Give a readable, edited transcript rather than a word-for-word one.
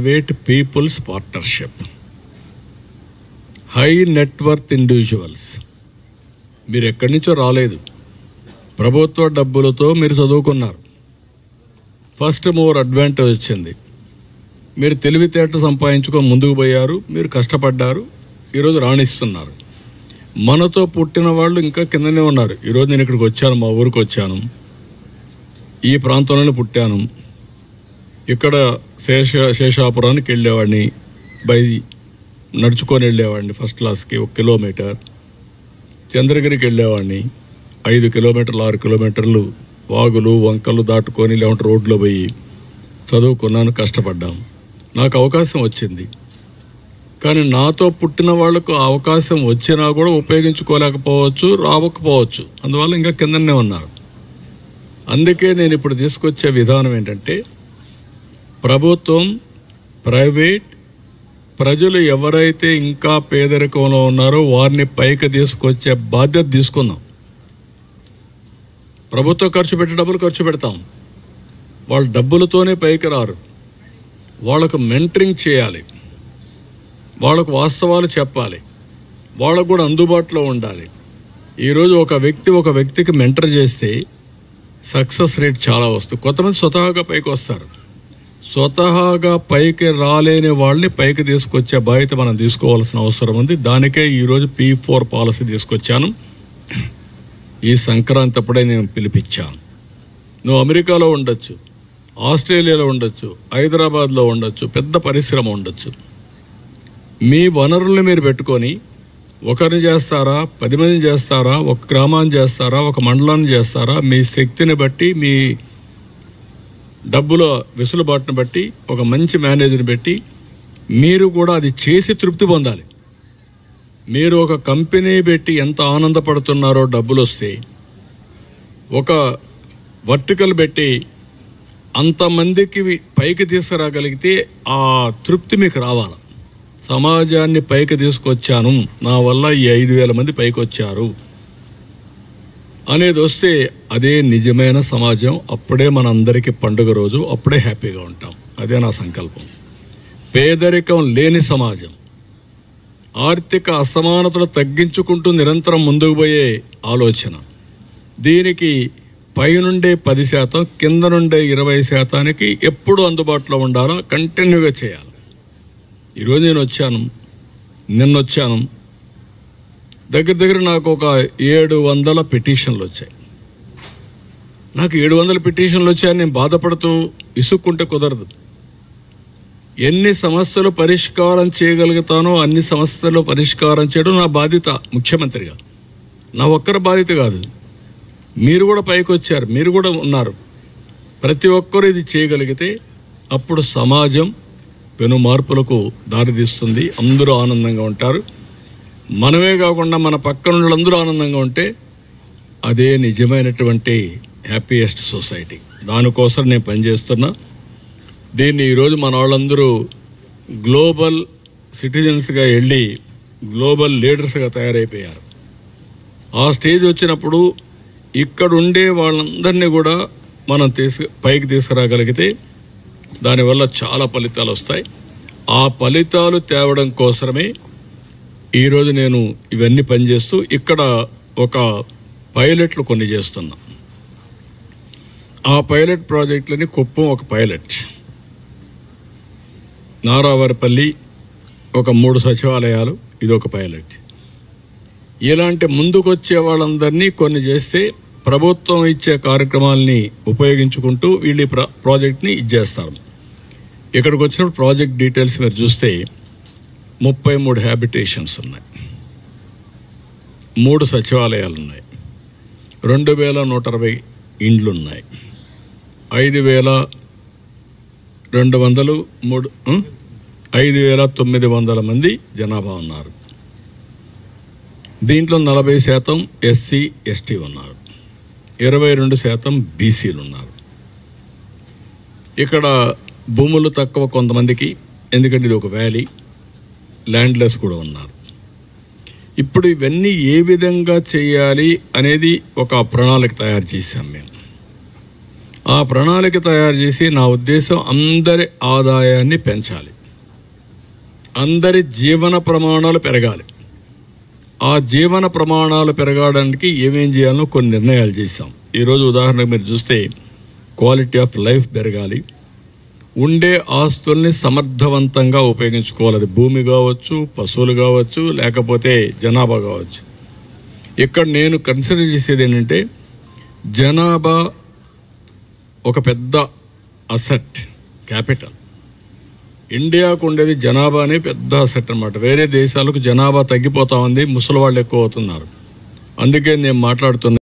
Private peoples partnership. High net worth individuals, మీరు ఎక్కడి నుంచో రాలేదు, ప్రభుత్వ డబ్బులతో మీరు చదువుకున్నారు. ఫస్ట్ మూవర్ అడ్వాంటేజ్ వచ్చింది. మీరు తెలివితేటలు సంపాదించుకొని ముందుకు పోయారు, మీరు కష్టపడ్డారు, ఈరోజు రాణిస్తున్నారు. మనతో పుట్టిన వాళ్ళు ఇంకా కిందనే ఉన్నారు. ఈరోజు నేను ఇక్కడికి వచ్చాను, మా ఊరికి వచ్చాను, ఈ ప్రాంతంలోనే పుట్టాను. ఇక్కడ శేషాపురానికి వెళ్ళేవాడిని, నడుచుకొని వెళ్ళేవాడిని ఫస్ట్ క్లాస్కి 1 కిలోమీటర్. చంద్రగిరికి వెళ్ళేవాడిని 5 కిలోమీటర్లు 6 కిలోమీటర్లు వాగులు వంకలు దాటుకొని లేకుంటే రోడ్లో పోయి చదువుకున్నాను, కష్టపడ్డాం. నాకు అవకాశం వచ్చింది. కానీ నాతో పుట్టిన వాళ్లకు అవకాశం వచ్చినా కూడా ఉపయోగించుకోలేకపోవచ్చు, రావకపోవచ్చు. అందువల్ల ఇంకా కిందనే ఉన్నారు. అందుకే నేను ఇప్పుడు తీసుకొచ్చే విధానం ఏంటంటే, ప్రభుత్వం, ప్రైవేట్, ప్రజలు ఎవరైతే ఇంకా పేదరికంలో ఉన్నారో వారిని పైకి తీసుకొచ్చే బాధ్యత తీసుకుందాం. ప్రభుత్వం ఖర్చు పెట్టే డబ్బులు ఖర్చు పెడతాం, వాళ్ళు డబ్బులతోనే పైకి రారు. వాళ్ళకు మెంటరింగ్ చేయాలి, వాళ్ళకు వాస్తవాలు చెప్పాలి, వాళ్ళకు కూడా అందుబాటులో ఉండాలి. ఈరోజు ఒక వ్యక్తికి మెంటర్ చేస్తే సక్సెస్ రేట్ చాలా వస్తుంది. కొంతమంది స్వతహాగా పైకి వస్తారు. స్వతహాగా పైకి రాలేని వాళ్ళని పైకి తీసుకొచ్చే బాధ్యత మనం తీసుకోవాల్సిన అవసరం ఉంది. దానికే ఈరోజు P4 పాలసీ తీసుకొచ్చాను. ఈ సంక్రాంతి అప్పుడే నేను పిలిపించాను. నువ్వు అమెరికాలో ఉండొచ్చు, ఆస్ట్రేలియాలో ఉండొచ్చు, హైదరాబాద్లో ఉండొచ్చు, పెద్ద పరిశ్రమ ఉండొచ్చు. మీ వనరుల్ని మీరు పెట్టుకొని ఒకరిని చేస్తారా, 10 మందిని చేస్తారా, ఒక గ్రామాన్ని చేస్తారా, ఒక మండలాన్ని చేస్తారా, మీ శక్తిని బట్టి, మీ డబ్బుల వెసులుబాటును బట్టి, ఒక మంచి మేనేజర్ని పెట్టి మీరు కూడా అది చేసి తృప్తి పొందాలి. మీరు ఒక కంపెనీ పెట్టి ఎంత ఆనందపడుతున్నారో డబ్బులు వస్తే, ఒక వర్టికల్ పెట్టి అంతమందికి పైకి తీసుకురాగలిగితే ఆ తృప్తి మీకు రావాలి. సమాజాన్ని పైకి తీసుకొచ్చాను, నా వల్ల ఈ 5,000 మంది పైకి వచ్చారు అనేది వస్తే అదే నిజమైన సమాజం. అప్పుడే మనందరికీ పండుగ రోజు, అప్పుడే హ్యాపీగా ఉంటాం. అదే నా సంకల్పం. పేదరికం లేని సమాజం, ఆర్థిక అసమానతలు తగ్గించుకుంటూ నిరంతరం ముందుకు పోయే ఆలోచన. దీనికి పైనుండే 10%, కింద నుండే 20% ఎప్పుడు అందుబాటులో ఉండాలో కంటిన్యూగా చేయాలి. ఈరోజు నేను వచ్చాను, నిన్నొచ్చాను, దగ్గర నాకు ఒక 700 పిటిషన్లు వచ్చాయి. నాకు 700 పిటిషన్లు వచ్చాయని నేను బాధపడుతూ ఇసుక్కుంటే కుదరదు. ఎన్ని సమస్యలు పరిష్కారం చేయగలుగుతానో అన్ని సమస్యలు పరిష్కారం చేయడం నా బాధ్యత ముఖ్యమంత్రిగా. నా ఒక్కరి బాధ్యత కాదు. మీరు కూడా పైకి వచ్చారు, మీరు కూడా ఉన్నారు. ప్రతి ఒక్కరూ ఇది చేయగలిగితే అప్పుడు సమాజం పెను మార్పులకు దారితీస్తుంది. అందరూ ఆనందంగా ఉంటారు. మనమే కాకుండా మన పక్కన వాళ్ళందరూ ఆనందంగా ఉంటే అదే నిజమైనటువంటి హ్యాపీయెస్ట్ సొసైటీ. దానికోసం నేను పనిచేస్తున్నా. దీన్ని ఈరోజు మన వాళ్ళందరూ గ్లోబల్ సిటిజన్స్గా వెళ్ళి గ్లోబల్ లీడర్స్గా తయారైపోయారు. ఆ స్టేజ్ వచ్చినప్పుడు ఇక్కడ ఉండే వాళ్ళందరినీ కూడా మనం పైకి తీసుకురాగలిగితే దానివల్ల చాలా ఫలితాలు వస్తాయి. ఆ ఫలితాలు తేవడం కోసమే ఈరోజు నేను ఇవన్నీ పనిచేస్తూ ఇక్కడ ఒక పైలట్లు కొన్ని చేస్తున్నా. ఆ పైలట్ ప్రాజెక్టులని కుప్పం ఒక పైలట్, నారావారిపల్లి ఒక 3 సచివాలయాలు, ఇదొక పైలట్. ఇలాంటి ముందుకొచ్చే వాళ్ళందరినీ కొన్ని చేస్తే ప్రభుత్వం ఇచ్చే కార్యక్రమాలని ఉపయోగించుకుంటూ వీళ్ళు ప్రాజెక్ట్ని ఇచ్చేస్తారు. ఇక్కడికి వచ్చినప్పుడు ప్రాజెక్ట్ డీటెయిల్స్ మీరు చూస్తే 33 హ్యాబిటేషన్స్ ఉన్నాయి, 3 సచివాలయాలు ఉన్నాయి, 2,120 ఇండ్లు ఉన్నాయి, 5,900 మంది జనాభా ఉన్నారు. దీంట్లో 40% SC ST ఉన్నారు, 22% బీసీలు ఉన్నారు. ఇక్కడ భూములు తక్కువ కొంతమందికి, ఎందుకంటే ఇది ఒక వ్యాలీ, ల్యాండ్లెస్ కూడా ఉన్నారు. ఇప్పుడు ఇవన్నీ ఏ విధంగా చేయాలి అనేది ఒక ప్రణాళిక తయారు చేశాం మేము. ఆ ప్రణాళిక తయారు చేసి నా ఉద్దేశం అందరి ఆదాయాన్ని పెంచాలి. అందరి జీవన ప్రమాణాలు పెరగాలి. ఆ జీవన ప్రమాణాలు పెరగడానికి ఏమేం చేయాలో కొన్ని నిర్ణయాలు చేశాం. ఈరోజు ఉదాహరణకు మీరు చూస్తే క్వాలిటీ ఆఫ్ లైఫ్ పెరగాలి. ఉండే ఆస్తుల్ని సమర్థవంతంగా ఉపయోగించుకోవాలి. అది భూమి కావచ్చు, పశువులు కావచ్చు, లేకపోతే జనాభా కావచ్చు. ఇక్కడ నేను కన్సిడర్ చేసేది ఏంటంటే జనాభా ఒక పెద్ద అసెట్, క్యాపిటల్. ఇండియాకు ఉండేది జనాభానే పెద్ద అసెట్ అన్నమాట. వేరే దేశాలకు జనాభా తగ్గిపోతా ఉంది, ముసలి వాళ్ళు ఎక్కువ అవుతున్నారు. అందుకే నేను మాట్లాడుతున్నా.